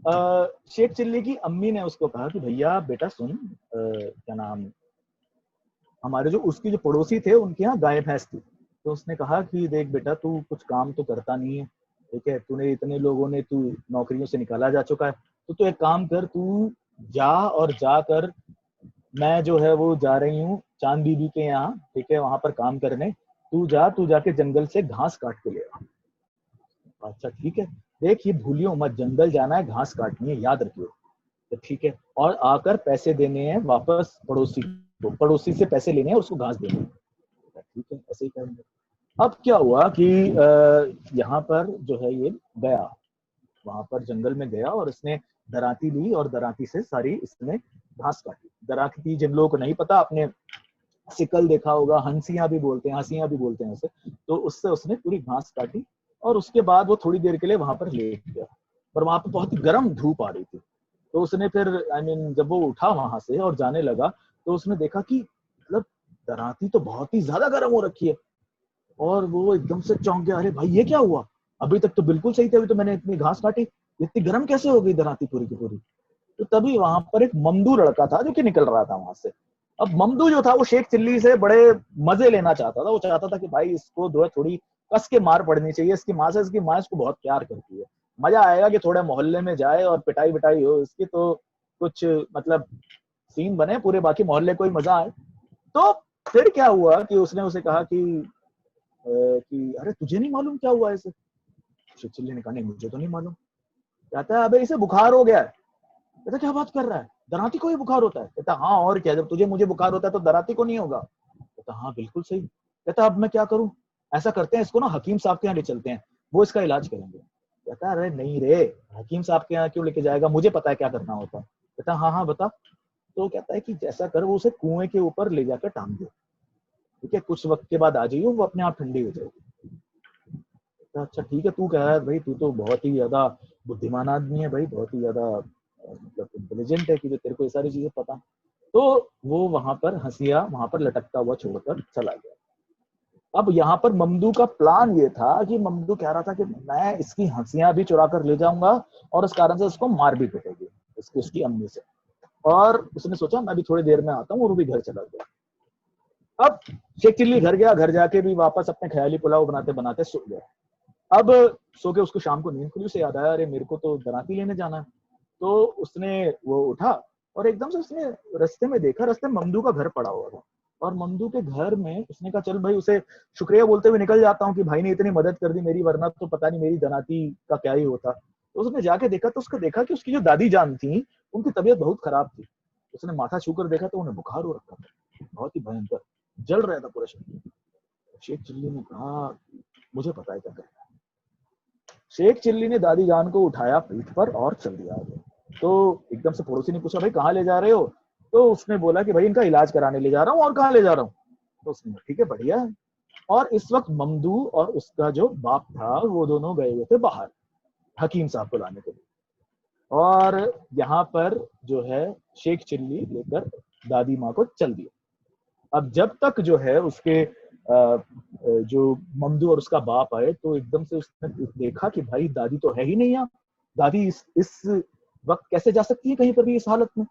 Sheikh chilli की अम्मी ने उसको कहा कि भैया बेटा सुन, क्या नाम, हमारे जो उसकी जो पड़ोसी थे उनके यहाँ गाय भैंस थी। तो उसने कहा कि देख बेटा तू कुछ काम तो करता नहीं है, ठीक है, तूने इतने लोगों ने तू नौकरियों से निकाला जा चुका है, तो तू एक काम कर, तू जा और जाकर, मैं जो है वो जा रही हूँ चांद बीबी के यहाँ, ठीक है, वहां पर काम करने, तू जाके जंगल से घास काट के ले आ। अच्छा ठीक है, देख ये भूलियो मत, जंगल जाना है, घास काटनी है, याद रखियो। तो ठीक है, और आकर पैसे देने हैं वापस पड़ोसी को, पड़ोसी से पैसे लेने हैं, उसको घास देनी है। ठीक है, ऐसे ही करेंगे। अब क्या हुआ कि यहाँ पर जो है ये गया, वहां पर जंगल में गया और इसने दराती ली और दराती से सारी इसने घास काटी। दराती जिन लोगों को नहीं पता, आपने सिकल देखा होगा, हंसियां भी बोलते हैं, हंसियां भी बोलते हैं उसे, तो उससे उसने पूरी घास काटी और उसके बाद वो थोड़ी देर के लिए वहां पर लेट गया। पर वहां पर बहुत ही गर्म धूप आ रही थी, तो उसने फिर जब वो उठा वहां से और जाने लगा, तो उसने देखा कि मतलब दराती तो बहुत ही ज्यादा गर्म हो रखी है। और वो एकदम से चौंक गया, अरे भाई ये क्या हुआ, अभी तक तो बिल्कुल सही थी, अभी तो मैंने इतनी घास काटी, इतनी गर्म कैसे हो गई दराती पूरी की पूरी। तो तभी वहां पर एक ममदू लड़का था जो कि निकल रहा था वहां से। अब ममदू जो था वो शेख चिल्ली से बड़े मजे लेना चाहता था, वो चाहता था कि भाई इसको जो है थोड़ी कस के मार पड़नी चाहिए, इसकी माँ से, इसकी माँ इसको बहुत प्यार करती है, मजा आएगा कि थोड़े मोहल्ले में जाए और पिटाई विटाई हो इसकी, तो कुछ मतलब सीन बने पूरे, बाकी मोहल्ले को ही मजा आए। तो फिर क्या हुआ कि उसने उसे कहा कि अरे तुझे नहीं मालूम क्या हुआ ऐसे। शेख चिल्ली ने कहा नहीं मुझे तो नहीं मालूम। कहता है अबे इसे बुखार हो गया है। कहता क्या बात कर रहा है, दराती को ही बुखार होता है। कहता हाँ और क्या, जब तुझे मुझे बुखार होता है तो दराती को नहीं होगा। कहता हाँ बिल्कुल सही। कहता अब मैं क्या करूं, ऐसा करते हैं इसको ना हकीम साहब के यहाँ ले चलते हैं, वो इसका इलाज करेंगे। कहता अरे नहीं रे, हकीम साहब के यहाँ क्यों लेके जाएगा, मुझे पता है क्या करना होता है। कहता हाँ हाँ बता। तो कहता है कि जैसा कर, वो उसे कुएं के ऊपर ले जाकर टांग दो, ठीक है, कुछ वक्त के बाद आ जाइए, वो अपने आप ठंडी हो जाएगी। अच्छा ठीक है, तू कह रहा है भाई, तू तो बहुत ही ज्यादा बुद्धिमान आदमी है भाई, बहुत ही ज्यादा मतलब इंटेलिजेंट है कि जो तेरे को ये सारी चीजें पता। तो वो वहां पर हंसिया वहां पर लटकता हुआ छोड़कर चला गया। अब यहाँ पर ममदू का प्लान ये था कि ममदू कह रहा था कि मैं इसकी हंसियां भी चुरा कर ले जाऊंगा और इस कारण से उसको मार भी पिटेगी, उसकी अम्मी से। और उसने सोचा मैं भी थोड़ी देर में आता हूँ, और वो भी घर चला गया। अब शेख चिल्ली घर गया, घर जाके भी वापस अपने ख्याली पुलाव बनाते बनाते सो गया। अब सो के उसको शाम को नींद खुली, उसे याद आया अरे मेरे को तो दराती लेने जाना है। तो उसने वो उठा और एकदम से उसने रास्ते में देखा, रास्ते में ममदू का घर पड़ा हुआ था, और ममदू के घर में उसने कहा चल भाई उसे शुक्रिया बोलते हुए निकल जाता हूँ कि भाई ने इतनी मदद कर दी मेरी, वरना तो पता नहीं मेरी दराती का क्या ही होता। तो उसने जाके देखा, तो उसको देखा कि उसकी जो दादी जान थी उनकी तबीयत बहुत खराब थी। उसने माथा छूकर देखा तो उन्हें बुखार हो रखा था, बहुत ही भयंकर, जल रहा था पूरा शरीर। शेख चिल्ली ने कहा मुझे पता है क्या करना है। शेख चिल्ली ने दादी जान को उठाया पीठ पर और चल दिया आगे। तो एकदम से पड़ोसी ने पूछा भाई कहाँ ले जा रहे हो। तो उसने बोला कि भाई इनका इलाज कराने ले जा रहा हूँ, और कहाँ ले जा रहा हूँ। तो उसने ठीक है बढ़िया है। और इस वक्त ममदू और उसका जो बाप था वो दोनों गए हुए थे बाहर हकीम साहब को लाने के लिए। और यहाँ पर जो है शेख चिल्ली लेकर दादी माँ को चल दिया। अब जब तक जो है उसके जो ममदू और उसका बाप आए, तो एकदम से उसने देखा कि भाई दादी तो है ही नहीं यहाँ, दादी इस वक्त कैसे जा सकती है कहीं पर भी इस हालत में।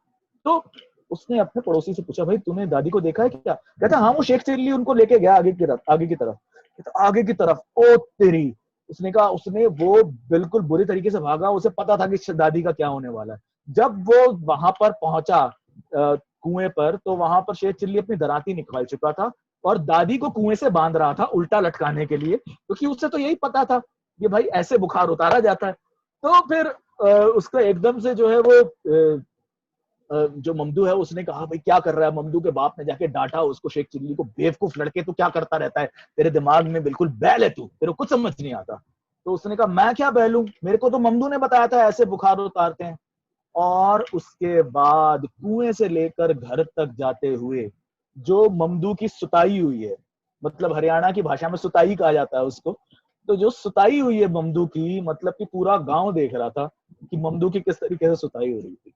तो उसने अपने पड़ोसी से पूछा भाई तूने दादी को देखा है क्या। कहता हाँ वो शेख चिल्ली उनको लेके गया आगे की तरफ, आगे की तरफ। कहता आगे की तरफ, ओ तेरी। उसने कहा उसने वो बिल्कुल बुरी तरीके से भागा, उसे पता था कि दादी का क्या होने वाला है। जब वो वहां पर पहुंचा कुएं पर, तो वहां पर शेख चिल्ली अपनी दराती निकाल चुका था और दादी को कुएं से बांध रहा था उल्टा लटकाने के लिए, क्योंकि उसे तो यही पता था कि भाई ऐसे बुखार उतारा जाता है। तो फिर उसका एकदम से जो है वो जो ममदू है उसने कहा भाई क्या कर रहा है। ममदू के बाप ने जाके डांटा उसको, शेख चिल्ली को, बेवकूफ लड़के तू क्या करता रहता है, तेरे दिमाग में बिल्कुल बैल है तू, तेरे को कुछ समझ नहीं आता। तो उसने कहा मैं क्या बैलूं, मेरे को तो ममदू ने बताया था ऐसे बुखार उतारते हैं। और उसके बाद कुएं से लेकर घर तक जाते हुए जो ममदू की सुताई हुई है, मतलब हरियाणा की भाषा में सुताई कहा जाता है उसको, तो जो सुताई हुई है ममदू की, मतलब कि पूरा गांव देख रहा था कि ममदू की किस तरीके से सुताई हो रही थी।